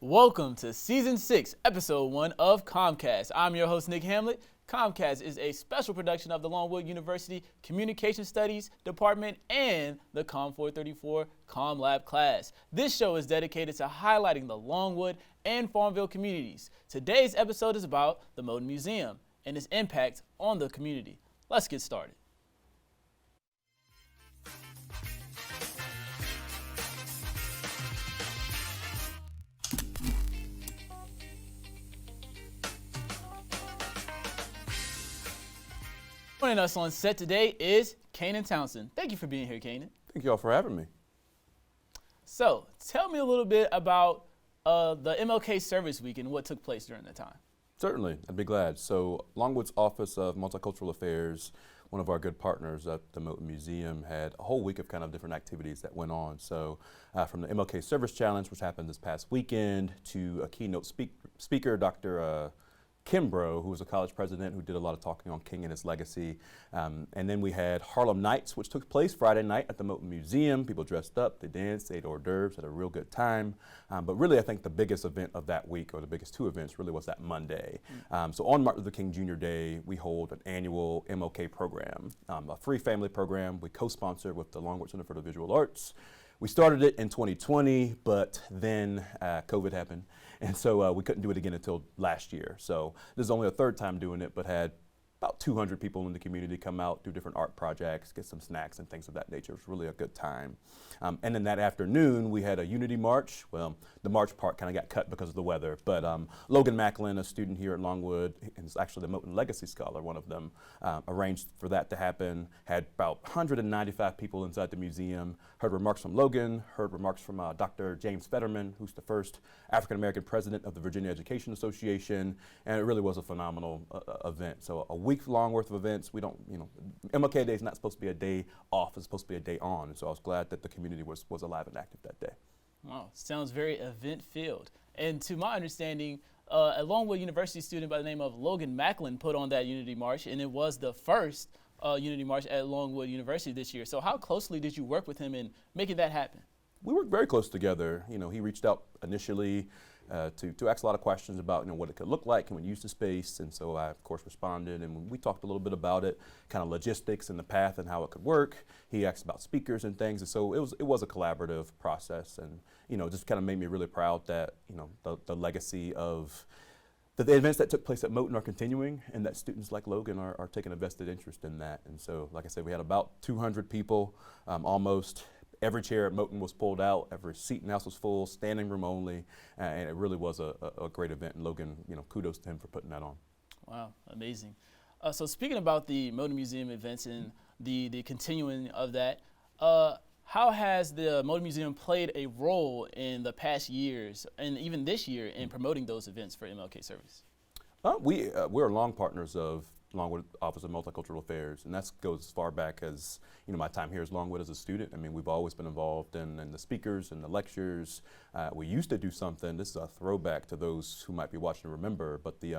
Welcome to Season 6, Episode 1 of COMMCast. I'm your host, Nick Hamlet. COMMCast is a special production of the Longwood University Communication Studies Department and the COM 434 COM Lab class. This show is dedicated to highlighting the Longwood and Farmville communities. Today's episode is about the Moton Museum and its impact on the community. Let's get started. Joining us on set today is Cainan Townsend. Thank you for being here, Cainan. Thank you all for having me. So, tell me a little bit about the MLK Service week and what took place during that time. Certainly, I'd be glad. So, Longwood's Office of Multicultural Affairs, one of our good partners at the Moton Museum, had a whole week of kind of different activities that went on. So, from the MLK Service Challenge, which happened this past weekend, to a keynote speaker, Dr. Kimbrough, who was a college president who did a lot of talking on King and his legacy. And then we had Harlem Nights, which took place Friday night at the Moton Museum. People dressed up, they danced, ate hors d'oeuvres, had a real good time. But really, I think the biggest event of that week, or the biggest two events, really was that Monday. So on Martin Luther King Jr. Day, we hold an annual MLK program, a free family program we co-sponsor with the Longwood Center for the Visual Arts. We started it in 2020, but then COVID happened. And so we couldn't do it again until last year. So this is only a third time doing it, but had about 200 people in the community come out, do different art projects, get some snacks and things of that nature. It was really a good time. And then that afternoon, we had a unity march. Well, the march part kind of got cut because of the weather, but Logan Macklin, a student here at Longwood, and is actually the Moton Legacy Scholar, one of them, arranged for that to happen. Had about 195 people inside the museum, heard remarks from Logan, heard remarks from Dr. James Fetterman, who's the first African-American president of the Virginia Education Association, and it really was a phenomenal event. So a week-long worth of events. We don't, MLK Day is not supposed to be a day off, it's supposed to be a day on. And so I was glad that the community was alive and active that day. Wow, sounds very event-filled. And to my understanding, a Longwood University student by the name of Logan Macklin put on that Unity March, and it was the first Unity March at Longwood University this year. So how closely did you work with him in making that happen? We worked very close together. He reached out initially to ask a lot of questions about what it could look like and we use the space, and so I of course responded, and we talked a little bit about it, kind of logistics and the path and how it could work. He asked about speakers and things, and so it was a collaborative process, and just kind of made me really proud that the legacy of the events that took place at Moton are continuing, and that students like Logan are taking a vested interest in that. And so, like I said, we had about 200 people, almost. Every chair at Moton was pulled out, every seat in the house was full, standing room only, and it really was a great event. And Logan, kudos to him for putting that on. Wow, amazing. So speaking about the Moton Museum events and the continuing of that, how has the Moton Museum played a role in the past years, and even this year, in promoting those events for MLK Service? We're long partners of Longwood Office of Multicultural Affairs, and that goes as far back as my time here as Longwood as a student. I mean, we've always been involved in the speakers and the lectures. We used to do something, this is a throwback to those who might be watching and remember, but the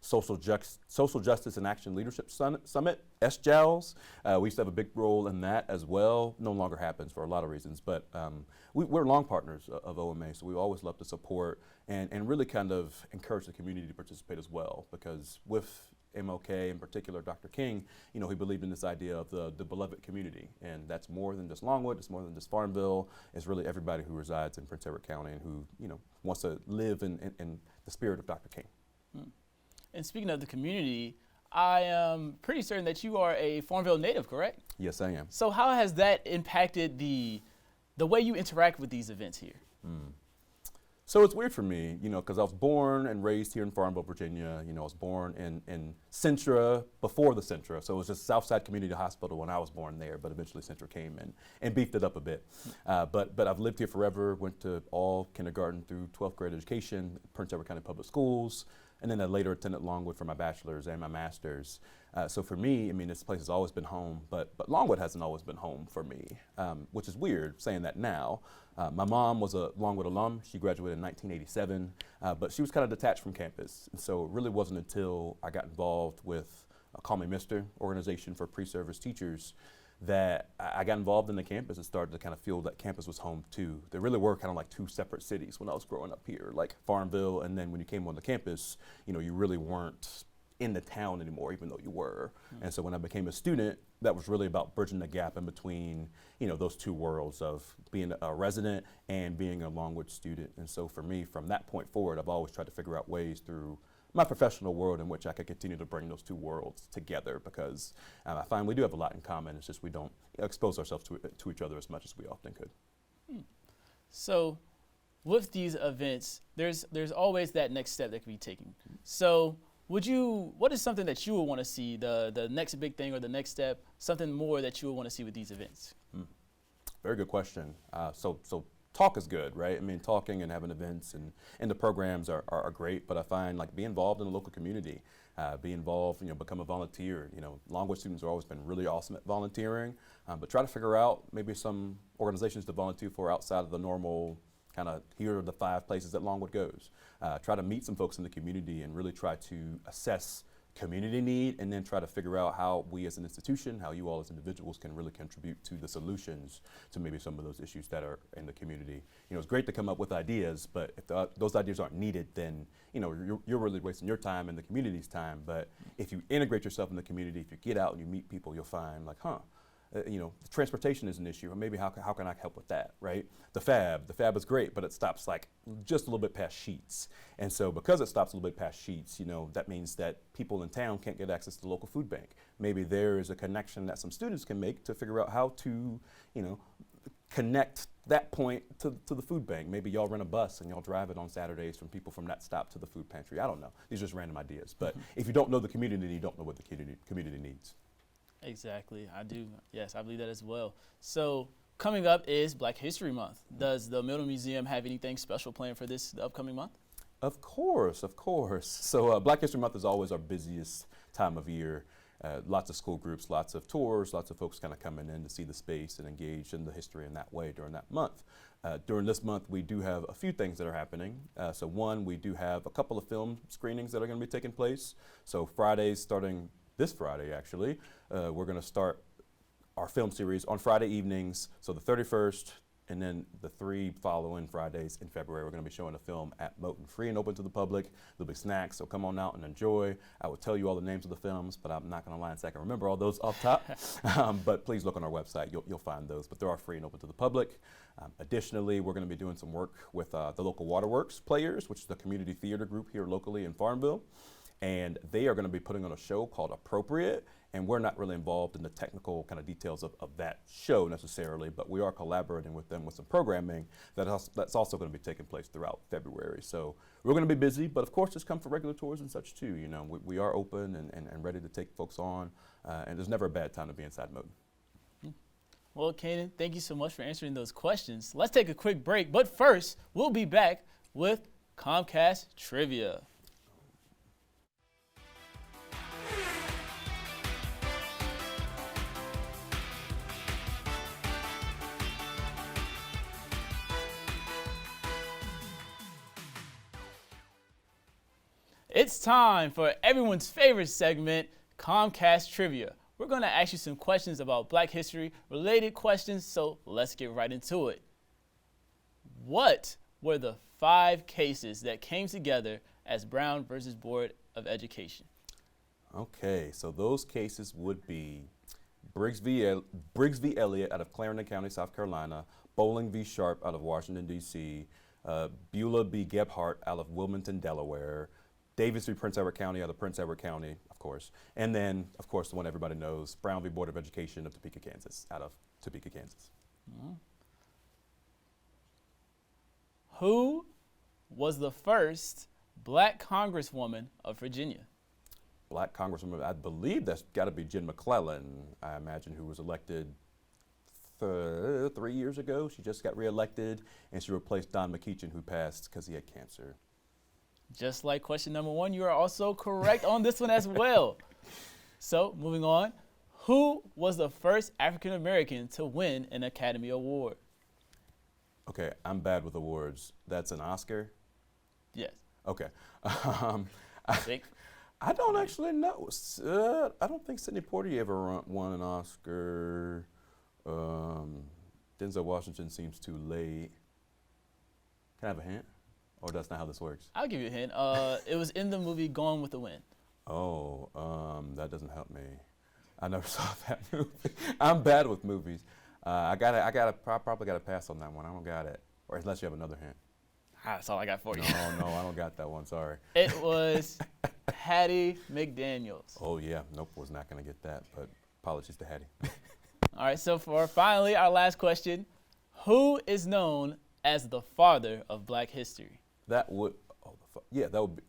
Social Justice and Action Leadership Summit, SJALS, we used to have a big role in that as well. No longer happens for a lot of reasons, but we're long partners of OMA, so we always love to support and really kind of encourage the community to participate as well, because with MLK, in particular Dr. King, he believed in this idea of the beloved community, and that's more than just Longwood, it's more than just Farmville, it's really everybody who resides in Prince Edward County and who wants to live in the spirit of Dr. King. And speaking of the community, I am pretty certain that you are a Farmville native, correct? Yes, I am. So how has that impacted the way you interact with these events here? So it's weird for me, because I was born and raised here in Farmville, Virginia. I was born in Centra before the Centra. So it was just Southside Community Hospital when I was born there, but eventually Centra came and beefed it up a bit. But I've lived here forever, went to all kindergarten through 12th grade education, Prince Edward County Public Schools, and then I later attended Longwood for my bachelor's and my master's. So for me, this place has always been home, but Longwood hasn't always been home for me, which is weird saying that now. My mom was a Longwood alum. She graduated in 1987, but she was kind of detached from campus. And so it really wasn't until I got involved with Call Me Mister organization for pre-service teachers that I got involved in the campus and started to kind of feel that campus was home too. There really were kind of like two separate cities when I was growing up here, like Farmville, and then when you came on the campus, you really weren't in the town anymore, even though you were. And so when I became a student, that was really about bridging the gap in between, those two worlds of being a resident and being a Longwood student. And so for me, from that point forward, I've always tried to figure out ways through my professional world in which I could continue to bring those two worlds together, because I find we do have a lot in common. It's just we don't expose ourselves to each other as much as we often could. So with these events, there's always that next step that can be taken. So what is something that you would want to see, the next big thing or the next step, something more that you would want to see with these events? Very good question. So talk is good, right? I mean, talking and having events and the programs are great, but I find like be involved in the local community, be involved, become a volunteer. Longwood students have always been really awesome at volunteering, but try to figure out maybe some organizations to volunteer for outside of the normal kind of here are the 5 places that Longwood goes. Try to meet some folks in the community and really try to assess community need, and then try to figure out how we as an institution, how you all as individuals can really contribute to the solutions to maybe some of those issues that are in the community. It's great to come up with ideas, but if those ideas aren't needed, then you're really wasting your time and the community's time. But if you integrate yourself in the community, if you get out and you meet people, you'll find like, transportation is an issue, or maybe how can I help with that, right? The fab is great, but it stops like just a little bit past Sheets. And so because it stops a little bit past Sheets, that means that people in town can't get access to the local food bank. Maybe there is a connection that some students can make to figure out how to, connect that point to the food bank. Maybe y'all rent a bus and y'all drive it on Saturdays from people from that stop to the food pantry. I don't know. These are just random ideas. But if you don't know the community, you don't know what the community needs. Exactly, I do. Yes, I believe that as well. So coming up is Black History Month. Does the Moton Museum have anything special planned for this upcoming month? Of course. So Black History Month is always our busiest time of year. Lots of school groups, lots of tours, lots of folks kind of coming in to see the space and engage in the history in that way during that month. During this month, we do have a few things that are happening. So one, we do have a couple of film screenings that are going to be taking place. So Fridays, starting this Friday, actually, we're going to start our film series on Friday evenings. So the 31st, and then the 3 following Fridays in February, we're going to be showing a film at Moton, free and open to the public. There'll be snacks, so come on out and enjoy. I will tell you all the names of the films, but I'm not going to lie and say I can remember all those off top. But please look on our website, you'll find those. But they are free and open to the public. Additionally, we're going to be doing some work with the local Waterworks Players, which is the community theater group here locally in Farmville. And they are going to be putting on a show called Appropriate, and we're not really involved in the technical kind of details of that show necessarily, but we are collaborating with them with some programming that's also going to be taking place throughout February. So we're going to be busy, but of course just come for regular tours and such too. We are open and ready to take folks on, and there's never a bad time to be inside Moton. Well, Cainan, thank you so much for answering those questions. Let's take a quick break, but first, we'll be back with COMMCast Trivia. It's time for everyone's favorite segment, COMMCast Trivia. We're going to ask you some questions about Black history, related questions, so let's get right into it. What were the 5 cases that came together as Brown versus Board of Education? Okay, so those cases would be Briggs v. Elliott out of Clarendon County, South Carolina, Bowling v. Sharp out of Washington, D.C., Beulah v. Gebhardt out of Wilmington, Delaware, Davis v. Prince Edward County out of Prince Edward County, of course. And then, of course, the one everybody knows, Brown v. Board of Education of Topeka, Kansas, out of Topeka, Kansas. Mm-hmm. Who was the first Black Congresswoman of Virginia? Black Congresswoman, I believe that's got to be Jen McClellan, I imagine, who was elected 3 years ago. She just got reelected, and she replaced Don McEachin, who passed because he had cancer. Just like question number 1, you are also correct on this one as well. So, moving on. Who was the first African American to win an Academy Award? Okay, I'm bad with awards. That's an Oscar? Yes. Okay. I don't actually know. I don't think Sidney Poitier ever won an Oscar. Denzel Washington seems too late. Can I have a hint? Or that's not how this works? I'll give you a hint. It was in the movie Gone with the Wind. Oh, that doesn't help me. I never saw that movie. I'm bad with movies. I probably gotta pass on that one. I don't got it. Or unless you have another hint. That's all I got for you. No, I don't got that one. Sorry. It was Hattie McDaniels. Oh yeah, nope, was not gonna get that. But apologies to Hattie. All right, so for finally our last question, who is known as the father of Black history? That would, that would be.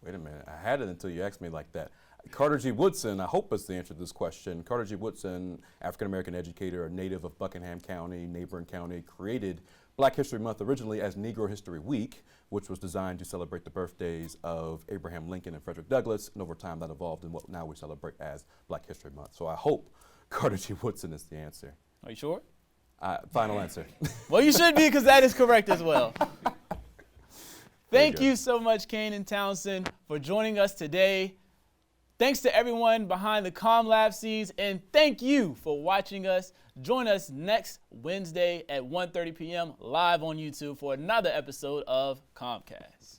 Wait a minute, I had it until you asked me like that. Carter G. Woodson, I hope is the answer to this question. Carter G. Woodson, African-American educator, a native of Buckingham County, neighboring county, created Black History Month originally as Negro History Week, which was designed to celebrate the birthdays of Abraham Lincoln and Frederick Douglass, and over time that evolved in what now we celebrate as Black History Month. So I hope Carter G. Woodson is the answer. Are you sure? Final answer. Well, you should be, because that is correct as well. Thank you so much, Cainan Townsend, for joining us today. Thanks to everyone behind the CommLab scenes, and thank you for watching us. Join us next Wednesday at 1:30 p.m. live on YouTube for another episode of CommCast.